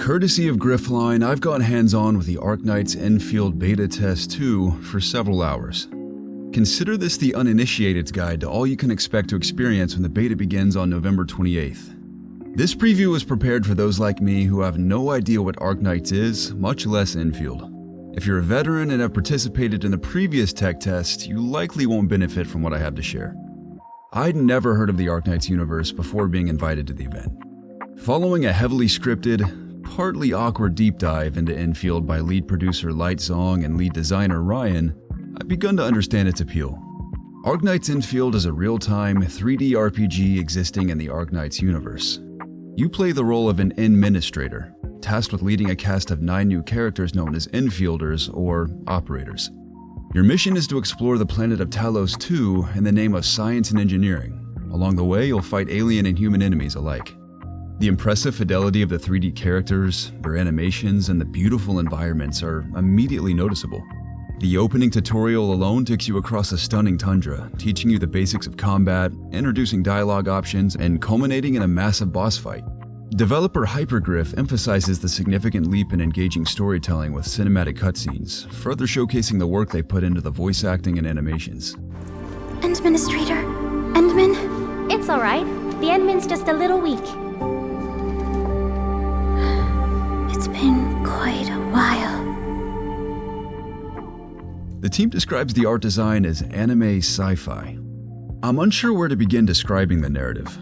Courtesy of GRYPHLINE, I've gone hands-on with the Arknights Endfield Beta Test II for several hours. Consider this the uninitiated's guide to all you can expect to experience when the beta begins on November 28th. This preview was prepared for those like me who have no idea what Arknights is, much less Endfield. If you're a veteran and have participated in the previous tech test, you likely won't benefit from what I have to share. I'd never heard of the Arknights universe before being invited to the event. Following a heavily scripted, partly awkward deep dive into Endfield by lead producer Lightsong and lead designer Ryan, I've begun to understand its appeal. Arknights Endfield is a real-time 3D RPG existing in the Arknights universe. You play the role of an administrator, tasked with leading a cast of 9 new characters known as Enfielders, or Operators. Your mission is to explore the planet of Talos II in the name of science and engineering. Along the way, you'll fight alien and human enemies alike. The impressive fidelity of the 3D characters, their animations, and the beautiful environments are immediately noticeable. The opening tutorial alone takes you across a stunning tundra, teaching you the basics of combat, introducing dialogue options, and culminating in a massive boss fight. Developer Hypergryph emphasizes the significant leap in engaging storytelling with cinematic cutscenes, further showcasing the work they put into the voice acting and animations. Administrator? Endman? It's alright. The Endman's just a little weak. It's been quite a while. The team describes the art design as anime sci-fi. I'm unsure where to begin describing the narrative.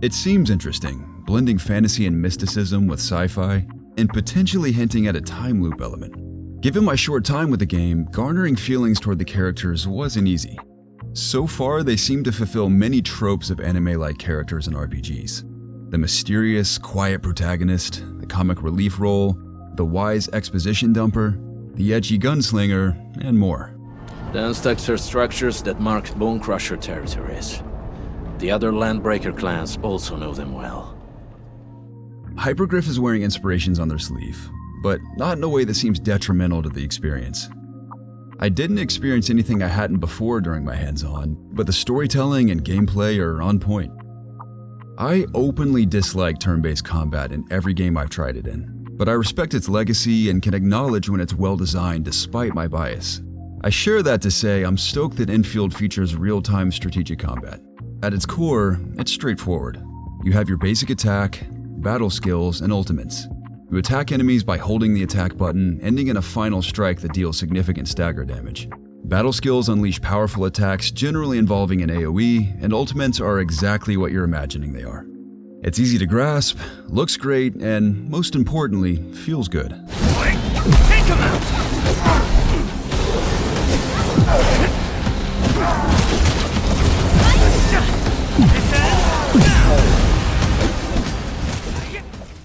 It seems interesting, blending fantasy and mysticism with sci-fi, and potentially hinting at a time loop element. Given my short time with the game, garnering feelings toward the characters wasn't easy. So far, they seem to fulfill many tropes of anime-like characters in RPGs. The mysterious, quiet protagonist, the comic relief role, the wise exposition dumper, the edgy gunslinger, and more. Dense texture structures that mark Bone Crusher territories. The other Landbreaker clans also know them well. Hypergryph is wearing inspirations on their sleeve, but not in a way that seems detrimental to the experience. I didn't experience anything I hadn't before during my hands-on, but the storytelling and gameplay are on point. I openly dislike turn-based combat in every game I've tried it in, but I respect its legacy and can acknowledge when it's well-designed despite my bias. I share that to say I'm stoked that Endfield features real-time strategic combat. At its core, it's straightforward. You have your basic attack, battle skills, and ultimates. You attack enemies by holding the attack button, ending in a final strike that deals significant stagger damage. Battle skills unleash powerful attacks generally involving an AoE, and ultimates are exactly what you're imagining they are. It's easy to grasp, looks great, and most importantly, feels good. Take him out!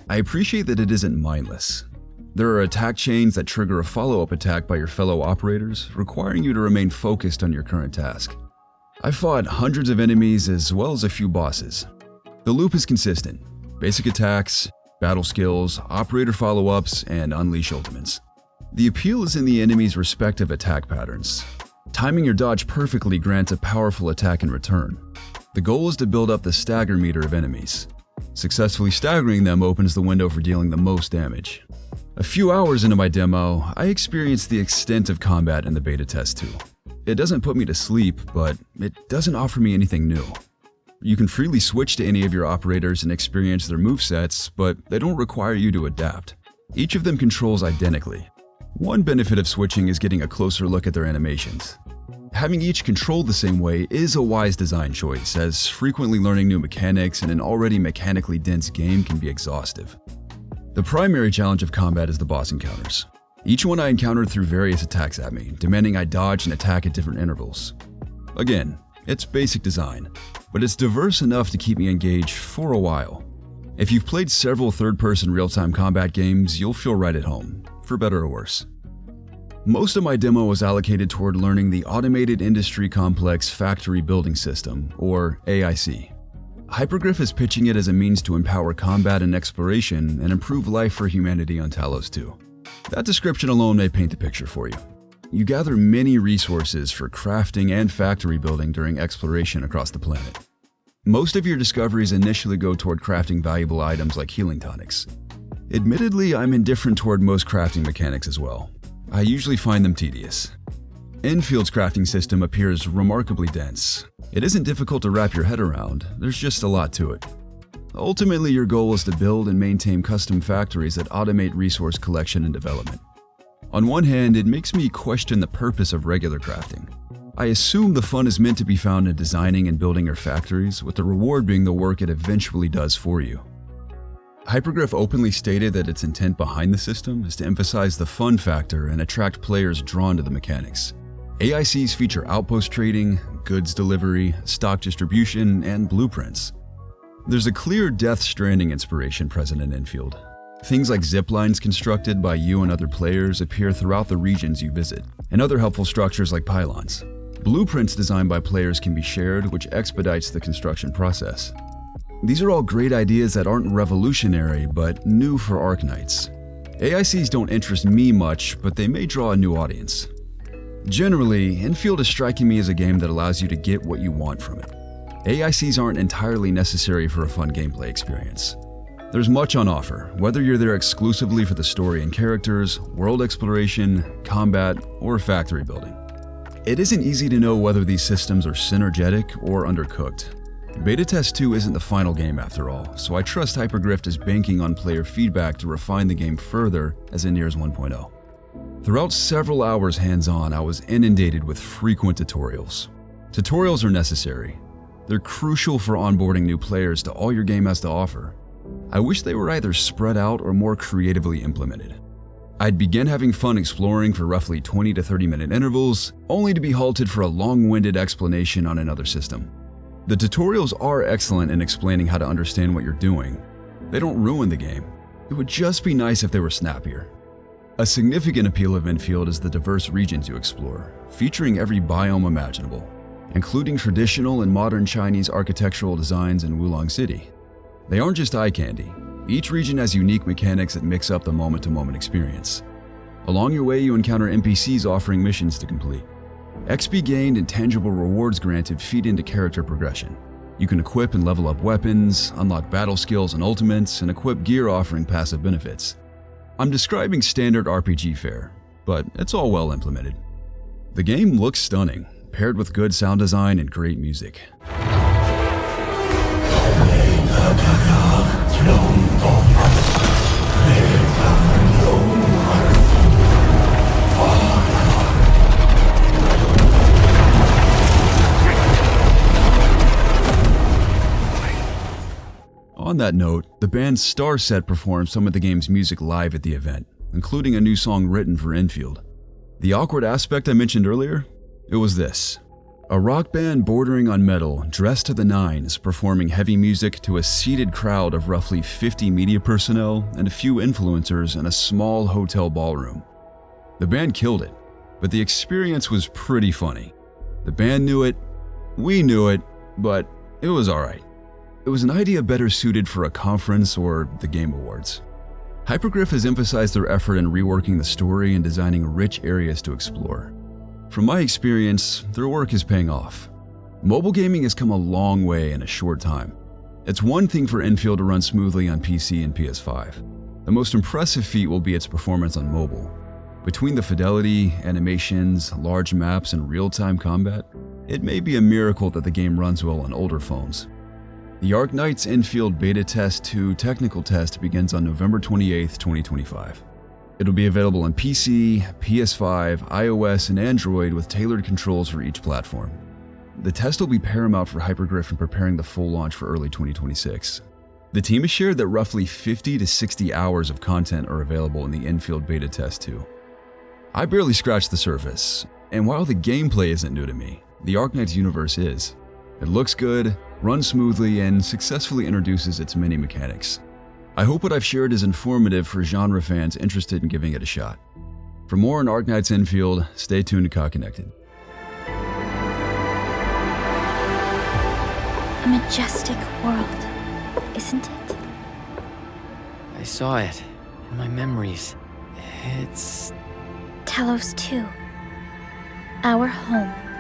I appreciate that it isn't mindless. There are attack chains that trigger a follow-up attack by your fellow operators, requiring you to remain focused on your current task. I've fought hundreds of enemies as well as a few bosses. The loop is consistent: basic attacks, battle skills, operator follow-ups, and unleash ultimates. The appeal is in the enemy's respective attack patterns. Timing your dodge perfectly grants a powerful attack in return. The goal is to build up the stagger meter of enemies. Successfully staggering them opens the window for dealing the most damage. A few hours into my demo, I experienced the extent of combat in the beta test too. It doesn't put me to sleep, but it doesn't offer me anything new. You can freely switch to any of your operators and experience their movesets, but they don't require you to adapt. Each of them controls identically. One benefit of switching is getting a closer look at their animations. Having each controlled the same way is a wise design choice, as frequently learning new mechanics in an already mechanically dense game can be exhaustive. The primary challenge of combat is the boss encounters. Each one I encountered threw various attacks at me, demanding I dodge and attack at different intervals. Again, it's basic design, but it's diverse enough to keep me engaged for a while. If you've played several third-person real-time combat games, you'll feel right at home, for better or worse. Most of my demo was allocated toward learning the Automated Industry Complex Factory Building System, or AIC. Hypergryph is pitching it as a means to empower combat and exploration and improve life for humanity on Talos II. That description alone may paint the picture for you. You gather many resources for crafting and factory building during exploration across the planet. Most of your discoveries initially go toward crafting valuable items like healing tonics. Admittedly, I'm indifferent toward most crafting mechanics as well. I usually find them tedious. Enfield's crafting system appears remarkably dense. It isn't difficult to wrap your head around, there's just a lot to it. Ultimately, your goal is to build and maintain custom factories that automate resource collection and development. On one hand, it makes me question the purpose of regular crafting. I assume the fun is meant to be found in designing and building your factories, with the reward being the work it eventually does for you. Hypergryph openly stated that its intent behind the system is to emphasize the fun factor and attract players drawn to the mechanics. AICs feature outpost trading, goods delivery, stock distribution, and blueprints. There's a clear Death Stranding inspiration present in Endfield. Things like zip lines constructed by you and other players appear throughout the regions you visit, and other helpful structures like pylons. Blueprints designed by players can be shared, which expedites the construction process. These are all great ideas that aren't revolutionary, but new for Arknights. AICs don't interest me much, but they may draw a new audience. Generally, Endfield is striking me as a game that allows you to get what you want from it. AICs aren't entirely necessary for a fun gameplay experience. There's much on offer, whether you're there exclusively for the story and characters, world exploration, combat, or factory building. It isn't easy to know whether these systems are synergetic or undercooked. Beta Test II isn't the final game after all, so I trust Hypergryph is banking on player feedback to refine the game further as it nears 1.0. Throughout several hours hands-on, I was inundated with frequent tutorials. Tutorials are necessary. They're crucial for onboarding new players to all your game has to offer. I wish they were either spread out or more creatively implemented. I'd begin having fun exploring for roughly 20 to 30 minute intervals, only to be halted for a long-winded explanation on another system. The tutorials are excellent in explaining how to understand what you're doing. They don't ruin the game. It would just be nice if they were snappier. A significant appeal of Endfield is the diverse regions you explore, featuring every biome imaginable, including traditional and modern Chinese architectural designs in Wulong City. They aren't just eye candy. Each region has unique mechanics that mix up the moment-to-moment experience. Along your way, you encounter NPCs offering missions to complete. XP gained and tangible rewards granted feed into character progression. You can equip and level up weapons, unlock battle skills and ultimates, and equip gear offering passive benefits. I'm describing standard RPG fare, but it's all well implemented. The game looks stunning, paired with good sound design and great music. On that note, the band Starset performed some of the game's music live at the event, including a new song written for Endfield. The awkward aspect I mentioned earlier? It was this. A rock band bordering on metal, dressed to the nines, performing heavy music to a seated crowd of roughly 50 media personnel and a few influencers in a small hotel ballroom. The band killed it, but the experience was pretty funny. The band knew it, we knew it, but it was alright. It was an idea better suited for a conference or the Game Awards. Hypergryph has emphasized their effort in reworking the story and designing rich areas to explore. From my experience, their work is paying off. Mobile gaming has come a long way in a short time. It's one thing for Endfield to run smoothly on PC and PS5. The most impressive feat will be its performance on mobile. Between the fidelity, animations, large maps, and real-time combat, it may be a miracle that the game runs well on older phones. The Arknights Endfield Beta Test II technical test begins on November 28, 2025. It'll be available on PC, PS5, iOS, and Android with tailored controls for each platform. The test will be paramount for Hypergryph in preparing the full launch for early 2026. The team has shared that roughly 50 to 60 hours of content are available in the Endfield Beta Test II. I barely scratched the surface, and while the gameplay isn't new to me, the Arknights universe is. It looks good, runs smoothly, and successfully introduces its many mechanics. I hope what I've shared is informative for genre fans interested in giving it a shot. For more on Arknights Endfield, stay tuned to COD Connected. A majestic world, isn't it? I saw it in my memories. It's... Talos 2. Our home.